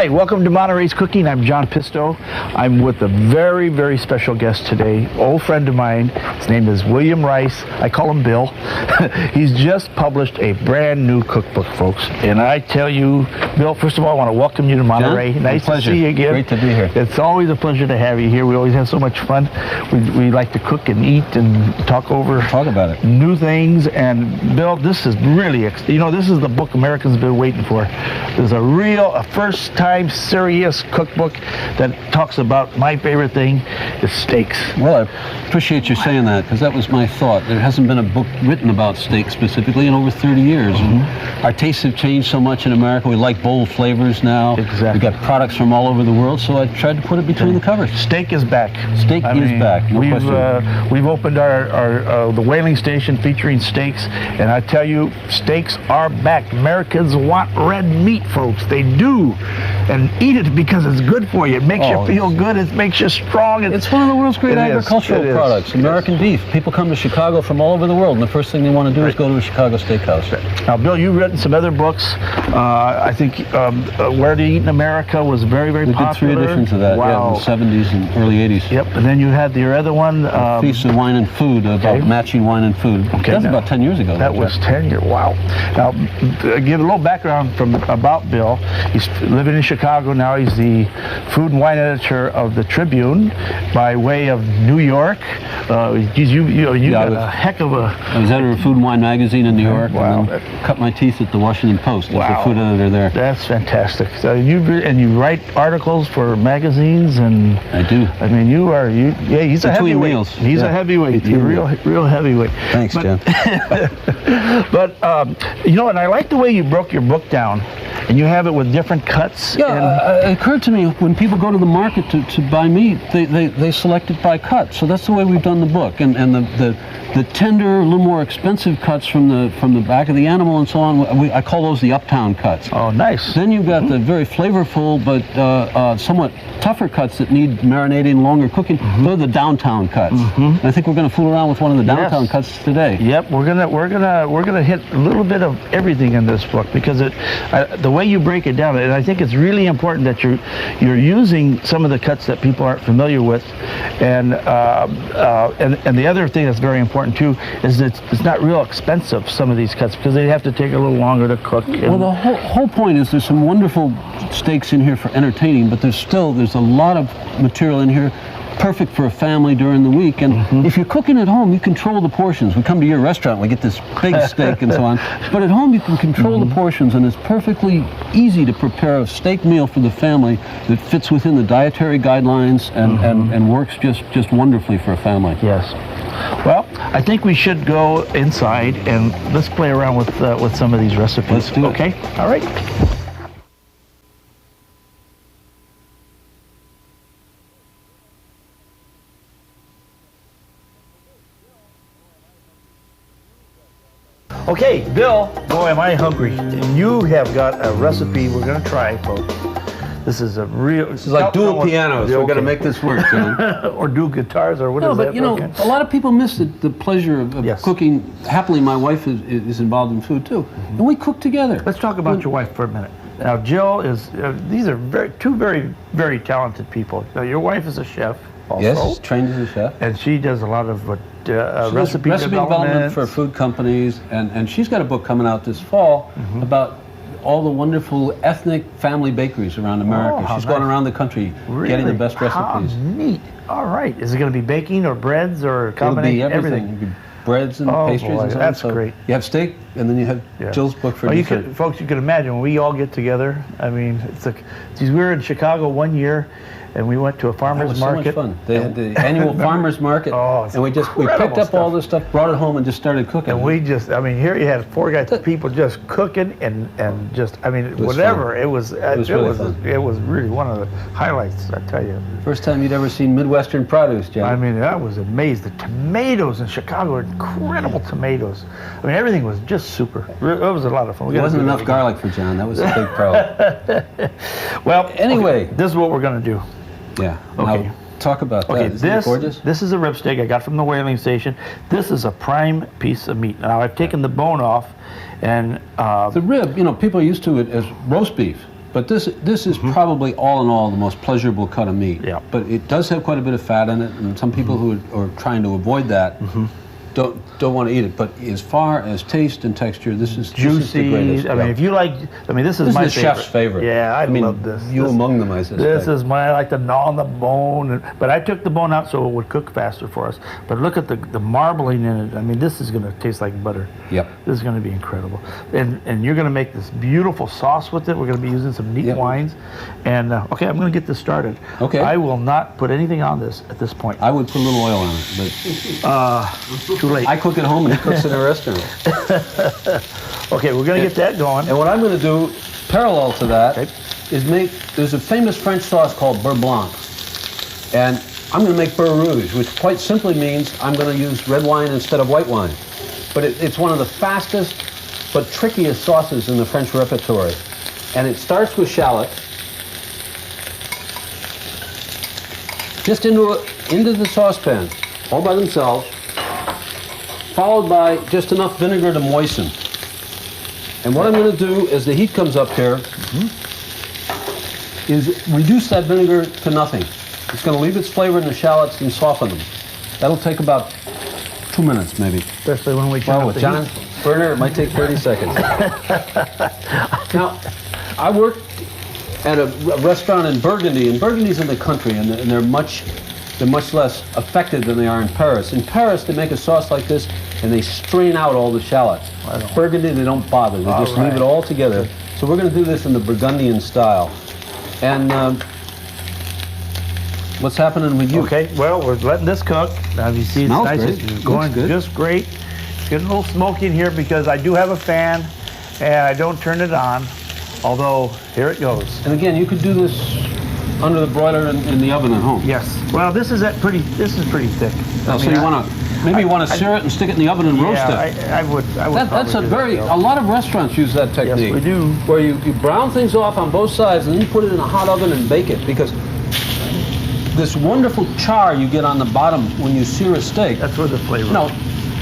Hi, welcome to Monterey's Cooking. I'm Cookin Pisto. I'm with a very, very special guest today, old friend of mine. His name is William Rice. I call him Bill. He's just published a brand new cookbook, folks. And I tell you, Bill, first of all, I want to welcome you to Monterey. John, nice to see you again. Great to be here. It's always a pleasure to have you here. We always have so much fun. We like to cook and eat and talk about it. New things. And Bill, this is really, this is the book Americans have been waiting for. There's a first-time serious cookbook that talks about my favorite thing is steaks. Well, I appreciate you saying that, because that was my thought. There hasn't been a book written about steak specifically in over 30 years. And our tastes have changed so much in America. We like bold flavors now. Exactly. We've got products from all over the world, so I tried to put it between the covers. Steak is back. Steak is back, no question. We've opened the whaling station featuring steaks, and I tell you, steaks are back. Americans want red meat, folks. They do. And eat it because it's good for you. It makes you feel good. It makes you strong. It's one of the world's great agricultural products. American beef. People come to Chicago from all over the world, and the first thing they want to do is go to a Chicago steakhouse. Now, Bill, you've written some other books. I think Where to Eat in America was very, very popular. We did 3 editions of that, in the 70s and early 80s. Yep, and then you had your other one. Feast of Wine and Food, about matching wine and food. Okay, that was about 10 years ago. That was 10 years, wow. Now, to give a little background about Bill, he's living in Chicago now. He's the food and wine editor of the Tribune by way of New York. You got a heck of a... I was editor of Food and Wine magazine in New York. Wow. And then cut my teeth at the Washington Post as the food editor there. That's fantastic. So you write articles for magazines, and I do. I mean, he's a heavyweight. Meals. He's a heavyweight. He's real heavyweight. Thanks, John. But and I like the way you broke your book down, and you have it with different cuts. Yeah, it occurred to me when people go to the market to buy meat, they select it by cut. So that's the way we've done the book, and the tender, a little more expensive cuts from the back of the animal and so on. I call those the uptown cuts. Oh, nice. Then you've got the very flavorful but somewhat tougher cuts that need marinating, longer cooking. Those are the downtown cuts. And I think we're going to fool around with one of the downtown cuts today. Yep, we're gonna hit a little bit of everything in this book, because the way you break it down, and I think it's really important that you're using some of the cuts that people aren't familiar with, and the other thing that's very important too is that it's not real expensive, some of these cuts, because they have to take a little longer to cook. Well, the whole point is there's some wonderful steaks in here for entertaining, but there's a lot of material in here perfect for a family during the week. And if you're cooking at home, you control the portions. We come to your restaurant, we get this big steak and so on. But at home, you can control the portions, and it's perfectly easy to prepare a steak meal for the family that fits within the dietary guidelines and works just wonderfully for a family. Yes. Well, I think we should go inside and let's play around with some of these recipes. Let's do it. Okay? All right. Okay, Bill, boy, am I hungry. And you have got a recipe we're going to try, folks. This is like dual pianos. We're going to make this work, John. Or dual guitars, or what is that? No, but a lot of people miss the pleasure of cooking. Happily, my wife is involved in food too, and we cook together. Let's talk about your wife for a minute. Now, Jill is. These are two very, very talented people. Now, your wife is a chef also. Yes, trained as a chef, and she does a lot of recipe development for food companies, and she's got a book coming out this fall about all the wonderful ethnic family bakeries around America. She's going around the country getting the best recipes. How neat. All right. Is it going to be baking or breads or combination? It'll be everything. It'll be breads and pastries and so on. That's great. You have steak, and then you have Jill's book for dessert. Folks, you can imagine when we all get together. I mean, we were in Chicago one year, and we went to a That farmer's was market. so much fun. They had the annual farmer's market, Oh, it's and we picked up all this stuff, brought it home, and just started cooking. And we just, I mean, here you had 4 guys, people just cooking and just, I mean, was whatever. fun. It was Really fun. it was really one of the highlights, I tell you. First time you'd ever seen Midwestern produce, John. I mean, I was amazed. The tomatoes in Chicago are incredible tomatoes. I mean, everything was just super. It was a lot of fun. There wasn't enough garlic for John. That was a big problem. Well, anyway, okay, this is what we're going to do. Yeah. Okay. Now, talk about that. Okay, Isn't it gorgeous? this is a rib steak I got from the whaling station. This is a prime piece of meat. Now, I've taken the bone off, and the rib, you know, people are used to it as roast beef. But this is probably all in all the most pleasurable cut of meat. Yeah. But it does have quite a bit of fat in it, and some people who are trying to avoid that don't want to eat it. But as far as taste and texture, this is juicy. This is the greatest. I mean, if you like, I mean, this is my the chef's favorite. Yeah, I mean, love this. You among them, I suspect. This is my, I like to gnaw on the bone, but I took the bone out so it would cook faster for us. But look at the marbling in it. I mean, this is going to taste like butter. Yep. This is going to be incredible. And you're going to make this beautiful sauce with it. We're going to be using some neat wines. And, okay, I'm going to get this started. Okay. I will not put anything on this at this point. I would put a little oil on it, but Too late. I cook at home and he cooks in a restaurant. Okay, we're going to get that going. And what I'm going to do, parallel to that, is there's a famous French sauce called beurre blanc. And I'm going to make beurre rouge, which quite simply means I'm going to use red wine instead of white wine. But it's one of the fastest but trickiest sauces in the French repertory. And it starts with shallot, just into the saucepan, all by themselves, followed by just enough vinegar to moisten. And what I'm going to do as the heat comes up here is reduce that vinegar to nothing. It's going to leave its flavor in the shallots and soften them. That'll take about 2 minutes, maybe. Especially when we turn up the John, heat. burner, it might take 30 seconds. Now, I worked at a restaurant in Burgundy, and Burgundy's in the country, and they're much less affected than they are in Paris. In Paris, they make a sauce like this, and they strain out all the shallots. Burgundy, they don't bother. They just leave it all together. So we're going to do this in the Burgundian style. And what's happening with you? Okay, well, we're letting this cook. Now, you see, it's Smells nice. great. It's going Looks good. just great. It's getting a little smoky in here because I do have a fan, and I don't turn it on. Although, here it goes. And again, you could do this under the broiler in the oven at home. Yes. Well, this is pretty thick. Oh, so you want to maybe you want to sear it and stick it in the oven and roast it. Yeah, I would. That's probably do that, a lot of restaurants use that technique. Yes, we do. Where you brown things off on both sides and then you put it in a hot oven and bake it, because this wonderful char you get on the bottom when you sear a steak. That's where the flavor. No,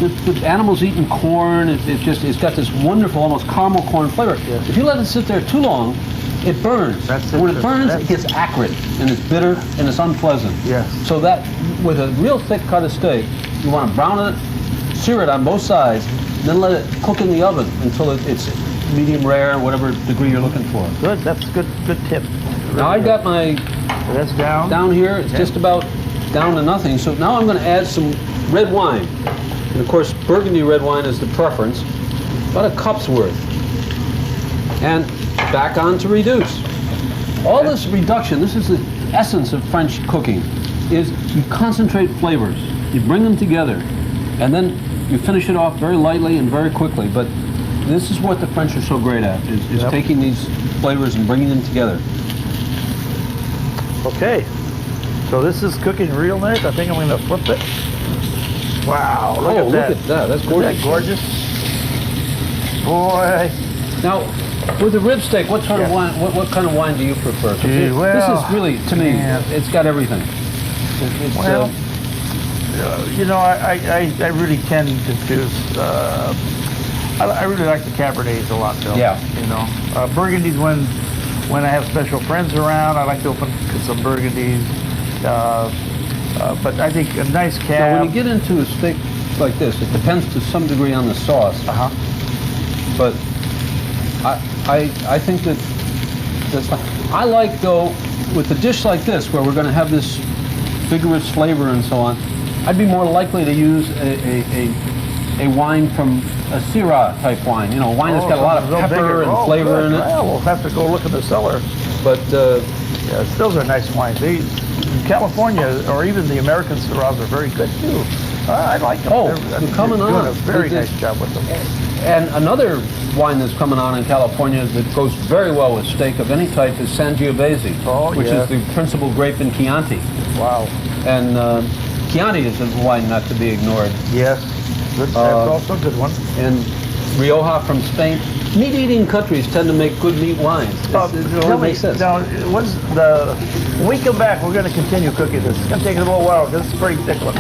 the animal's eating corn. It's got this wonderful, almost caramel corn flavor. Yes. If you let it sit there too long, it burns. That's when it burns, that's it gets acrid and it's bitter and it's unpleasant. Yes. So that with a real thick cut of steak, you want to brown it, sear it on both sides, then let it cook in the oven until it's medium rare, whatever degree you're looking for. Good. That's good tip. Now I've got my That's down here. It's just about down to nothing. So now I'm going to add some red wine. And of course, Burgundy red wine is the preference. About a cup's worth. And back on to reduce. All this reduction, this is the essence of French cooking, is you concentrate flavors. You bring them together. And then you finish it off very lightly and very quickly. But this is what the French are so great at, is taking these flavors and bringing them together. Okay. So this is cooking real nice. I think I'm going to flip it. Wow, look at that. Look at that. That's gorgeous. Isn't that gorgeous? Boy. Now, with the rib steak, what sort of wine? What kind of wine do you prefer? 'Cause Gee, well, this is really, to me, it's got everything. It's, Well, you know, I really tend to choose. I really like the Cabernets a lot, though. Yeah. You know, Burgundies when I have special friends around, I like to open some Burgundies. But I think a nice Cab. now, when you get into a steak like this, it depends to some degree on the sauce. But I think that's fine. I like, though, with a dish like this, where we're going to have this vigorous flavor and so on, I'd be more likely to use a wine from a Syrah type wine. You know, a wine that's got a lot of pepper and flavor in it. Well, we'll have to go look in the cellar. But Yeah, those are nice wines. California, or even the American Syrahs are very good too. I like them. Oh, they're coming on. Doing a very nice job with them. And another wine that's coming on in California that goes very well with steak of any type is Sangiovese, which is the principal grape in Chianti. Wow. And Chianti is a wine not to be ignored. Yes, that's also a good one. And Rioja from Spain. Meat-eating countries tend to make good meat wines. It makes sense. Now, when we come back, we're going to continue cooking this. It's going to take a little while because it's a pretty thick one.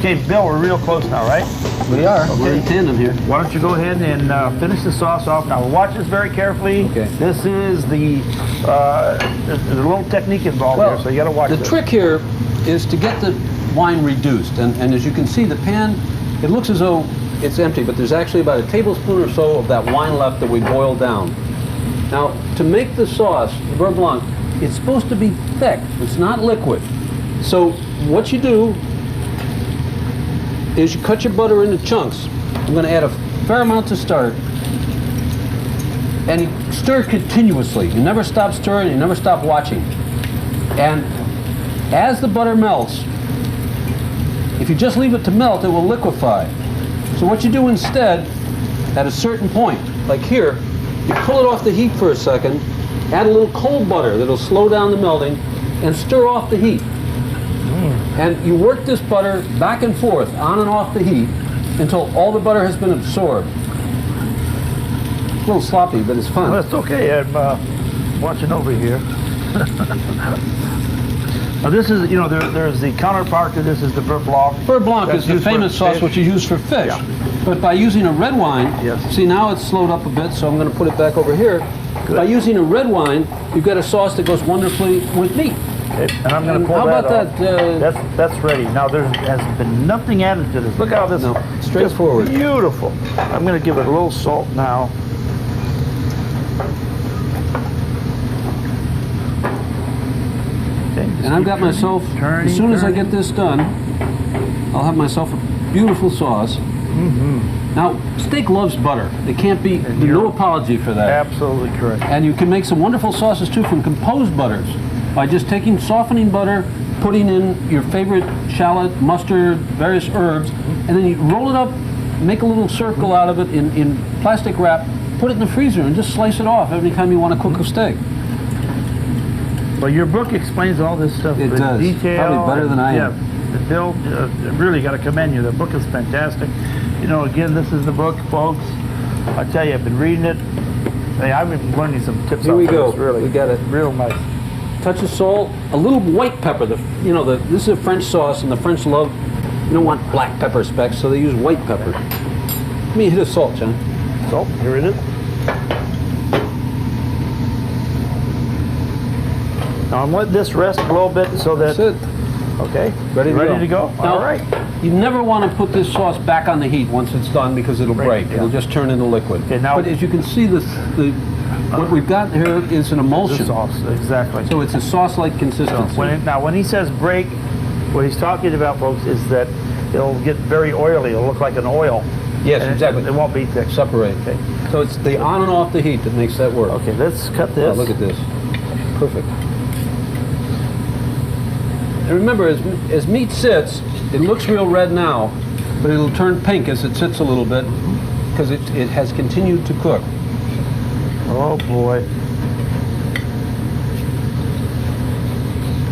Okay, Bill, we're real close now, right? We are. Okay. We're in tandem here. Why don't you go ahead and finish the sauce off. Now, watch this very carefully. Okay. This is there's a little technique involved here, so you got to watch this. The trick here is to get the wine reduced. And as you can see, the pan, it looks as though it's empty, but there's actually about a tablespoon or so of that wine left that we boiled down. Now, to make the sauce, the Beurre Blanc, it's supposed to be thick. It's not liquid. So what you do is you cut your butter into chunks. I'm going to add a fair amount to start. And you stir continuously. You never stop stirring, you never stop watching. And as the butter melts, if you just leave it to melt, it will liquefy. So what you do instead, at a certain point, like here, you pull it off the heat for a second, add a little cold butter that'll slow down the melting, and stir off the heat. And you work this butter back and forth, on and off the heat, until all the butter has been absorbed. A little sloppy, but it's fun. Well, that's okay. I'm watching over here. Now this is, there's the counterpart to this is the Beurre Blanc. Beurre Blanc is the famous sauce which you use for fish. Yeah. But by using a red wine, see now it's slowed up a bit, so I'm going to put it back over here. Good. By using a red wine, you've got a sauce that goes wonderfully with meat. Okay. And I'm going to pull that off. That's ready. Now there has been nothing added to this. Look how this straightforward. Beautiful. I'm going to give it a little salt now. Okay, and I've got myself, as soon as I get this done, I'll have myself a beautiful sauce. Now, steak loves butter. It can't be, no apology for that. Absolutely correct. And you can make some wonderful sauces too from composed butters by just taking softening butter, putting in your favorite shallot, mustard, various herbs, and then you roll it up, make a little circle out of it in plastic wrap, put it in the freezer, and just slice it off every time you want to cook a steak. Well, your book explains all this stuff in detail. Probably better than I am. Yeah, Bill, really got to commend you. The book is fantastic. Again, this is the book, folks. I tell you, I've been reading it. Hey, I've been learning some tips. Here we go. Really, we got it. Real nice. Touch of salt, a little white pepper. This is a French sauce, and the French love. You don't want black pepper specks, so they use white pepper. Give me a hit of salt, John. Salt. Here it is. Now I'm letting this rest a little bit so that. That's it. Okay. Ready to go? Now, all right. You never want to put this sauce back on the heat once it's done because it'll break. Yeah. It'll just turn into liquid. Okay, now, but as you can see, what we've got here is an emulsion. Sauce, exactly. So it's a sauce-like consistency. So when he says break, what he's talking about, folks, is that it'll get very oily. It'll look like an oil. Yes, exactly. It won't be thick. Separate. Okay. So it's the on and off the heat that makes that work. Okay, let's cut this. Oh, look at this. Perfect. And remember, as meat sits, it looks real red now, but it'll turn pink as it sits a little bit because it has continued to cook. Oh boy.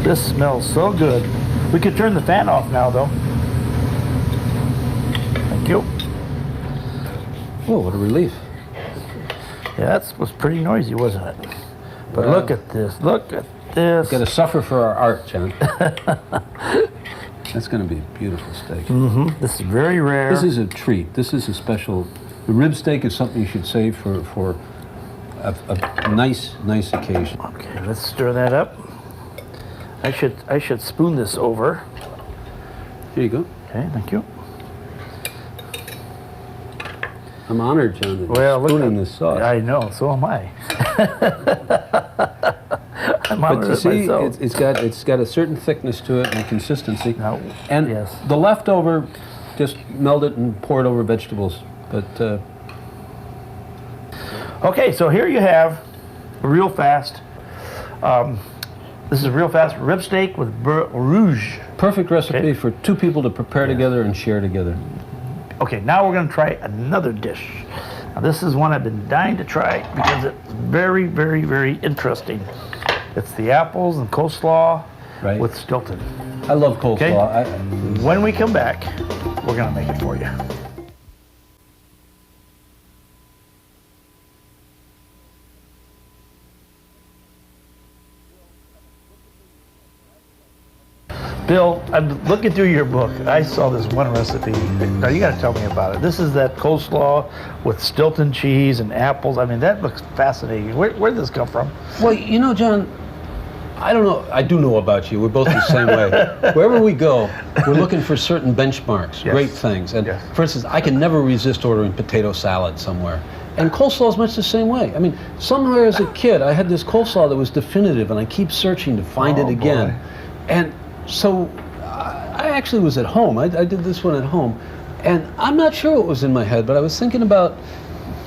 This smells so good. We could turn the fan off now, though. Thank you. Oh, what a relief. Yeah, that was pretty noisy, wasn't it? But look at this. Look at this. Got to suffer for our art, John. That's going to be a beautiful steak. This is very rare. This is a treat. This is a special. The rib steak is something you should save for a nice occasion. Okay, let's stir that up. I should spoon this over. Here you go. Okay, thank you. I'm honored, John, that you're spooning this sauce. I know, so am I. I'm smelling But you it see, myself. it's got a certain thickness to it and consistency. Now, And yes. the leftover, just melt it and pour it over vegetables. But Okay, so here you have real fast. This is real fast rib steak with beurre rouge. perfect recipe Okay. for two people to prepare together and share together. Okay, now we're going to try another dish. Now this is one I've been dying to try because it's very, very, very interesting. It's the apples and coleslaw Right. with Stilton. I love coleslaw. Okay. When we come back, we're going to make it for you. Bill, I'm looking through your book. I saw this one recipe. Now you got to tell me about it. This is that coleslaw with Stilton cheese and apples. I mean, that looks fascinating. Where did this come from? Well, you know, John, I don't know. I do know about you. We're both the same way. Wherever we go, we're looking for certain benchmarks, Yes. great things. And Yes. for instance, I can never resist ordering potato salad somewhere. And coleslaw is much the same way. I mean, somewhere as a kid, I had this coleslaw that was definitive, and I keep searching to find it again. Boy. And so I actually was at home. I did this one at home. And I'm not sure what was in my head, but I was thinking about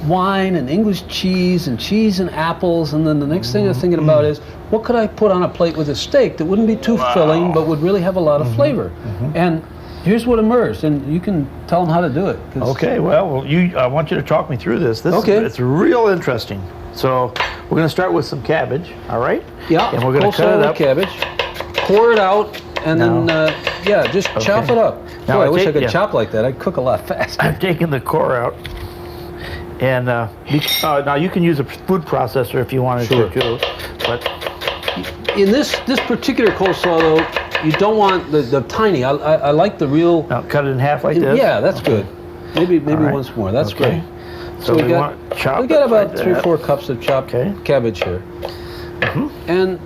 wine and English cheese and apples, and then the next thing I was thinking about is what could I put on a plate with a steak that wouldn't be too filling but would really have a lot of flavor. And here's what emerged, and you can tell them how to do it. 'cause- Okay, well, I want you to talk me through this. Okay. It's real interesting. So we're going to start with some cabbage, all right? Yeah, And we're going to cut coleslaw it with up. cabbage, pour it out, and then yeah, just chop it up. Now Boy, I I wish I take- could yeah. chop like that. I'd cook a lot faster. I've taken the core out. And now you can use a food processor if you wanted Sure. to too. But In this particular coleslaw, though, you don't want the tiny. I like the real. now cut it in half like this. Yeah, that's good. Maybe All right. once more. That's Okay. great. So we want to chop we got it about like 3 or that. 4 cups of chopped Okay. cabbage here. And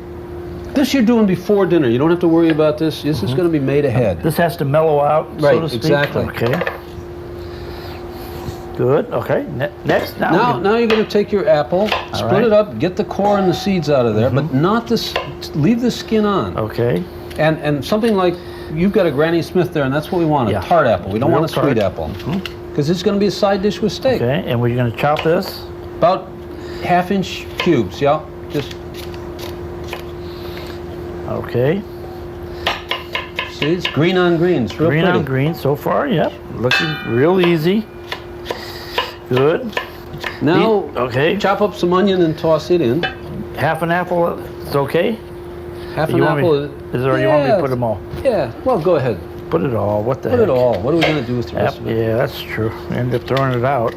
this you're doing before dinner. You don't have to worry about this. This is going to be made ahead. This has to mellow out, so Right, to speak. exactly. Okay. Good. Okay. Next, Now you're going to take your apple, split right. it up, get the core and the seeds out of there, but not this. Leave the skin on. Okay. And something like you've got a Granny Smith there, and that's what we want, Yeah. a tart apple. We don't Real want a sweet tart. apple. Because it's going to be a side dish with steak. Okay. And we're going to chop this. About 1/2-inch cubes, yeah? Just, Okay. see, it's green on green. It's real Green pretty. on green so far. Yep. Looking real easy. Good. Now, Okay. chop up some onion and toss it in. Half an apple. It's okay. Half an You want me- apple. Or you want me to put them all? Yeah, well, go ahead. Put it all. What the Put heck? it all. What are we going to do with the Yep, rest of it? yeah, that's true. We end up throwing it out.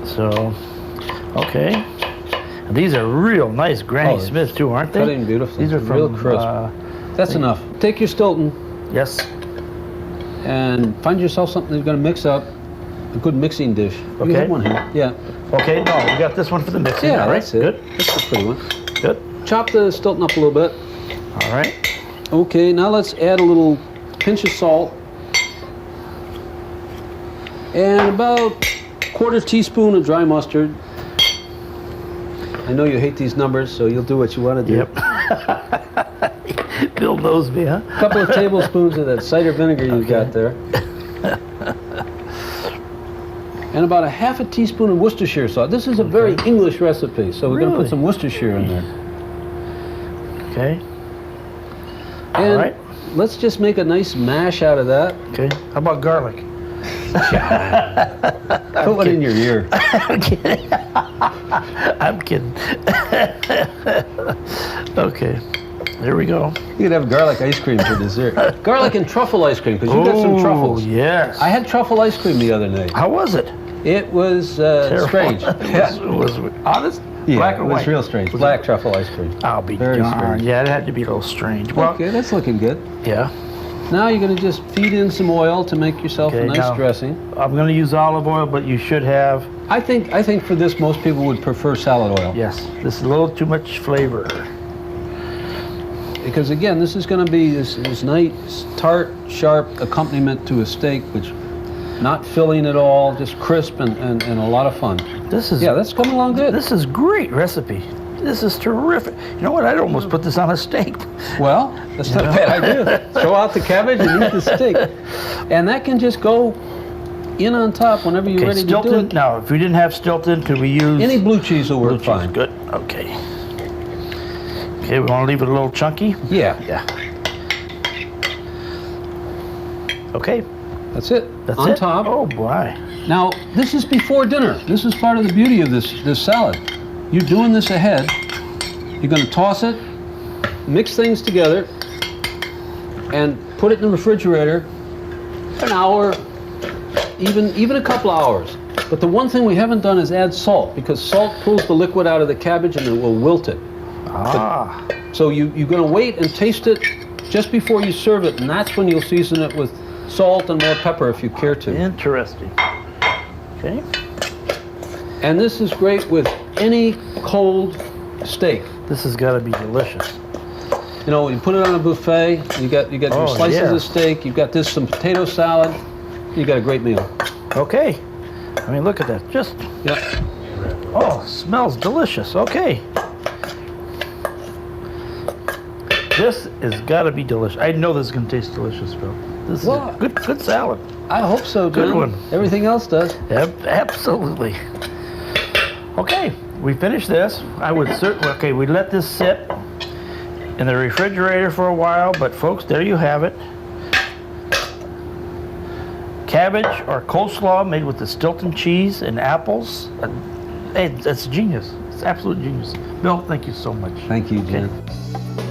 So, okay. And these are real nice Granny Oh, Smith too, aren't they? Cutting beautifully. These are from real crisp. That's enough. Take your Stilton yes. and find yourself something that's going to mix up. A good mixing dish. You Okay. have one here. Yeah. Okay. No, we got this one for the mixing. Yeah, all right. that's it. Good. That's a pretty one. Good. Chop the Stilton up a little bit. All right. Okay, now let's add a little pinch of salt. And about 1/4 teaspoon of dry mustard. I know you hate these numbers, so you'll do what you want to do. Yep. Bill knows me, huh? A couple of tablespoons of that cider vinegar you got there. And about 1/2 teaspoon of Worcestershire sauce. This is a very English recipe, so we're going to Really? put some Worcestershire in there. Okay. And All right. let's just make a nice mash out of that. Okay. How about garlic? Put one in your ear. I'm kidding. I'm kidding. Okay. There we go. You could have garlic ice cream for dessert. Garlic and truffle ice cream, because you got some truffles. Yes. I had truffle ice cream the other night. How was it? It was strange. It was honest? Yeah, Black or it was white? real strange. Black truffle ice cream. I'll be Very darned. strange. Yeah, it had to be a little strange. Well, Okay, that's looking good. yeah. Now you're going to just feed in some oil to make yourself a Okay, nice now- dressing. I'm going to use olive oil, but you should have. I think for this most people would prefer salad oil. Yes. This is a little too much flavor. Because again, this is going to be this nice, tart, sharp accompaniment to a steak, which not filling at all, just crisp and a lot of fun. This is. Yeah, that's coming along good. This is great recipe. This is terrific. You know what? I'd almost put this on a steak. Well, that's not a bad idea. Throw out the cabbage and eat the steak. And that can just go in on top whenever you're ready to do it. Now, if we didn't have Stilton, could we use... Any blue cheese will work fine. Good. Okay. Okay, we want to leave it a little chunky? Yeah. Yeah. Okay. That's it. That's on it? top. Oh, boy. Now, this is before dinner. This is part of the beauty of this salad. You're doing this ahead. You're going to toss it, mix things together, and put it in the refrigerator an hour, even a couple hours. But the one thing we haven't done is add salt, because salt pulls the liquid out of the cabbage and it will wilt it. Ah. So you're going to wait and taste it just before you serve it, and that's when you'll season it with salt and more pepper if you care to. Interesting. Okay. And this is great with any cold steak. This has got to be delicious. You know, you put it on a buffet, you got your slices of steak, you've got some potato salad, you got a great meal. Okay. I mean, look at that. Just, yeah. Oh, smells delicious. Okay. This has got to be delicious. I know this is going to taste delicious, Phil. This is a good salad. I hope so, Good one. Everything else does. Absolutely. Okay, we finished this. I would certainly, okay, we let this sit in the refrigerator for a while, but folks, there you have it. Cabbage or coleslaw made with the Stilton cheese and apples. Hey, that's genius. It's absolute genius. Bill, thank you so much. Thank you, Jen. Okay.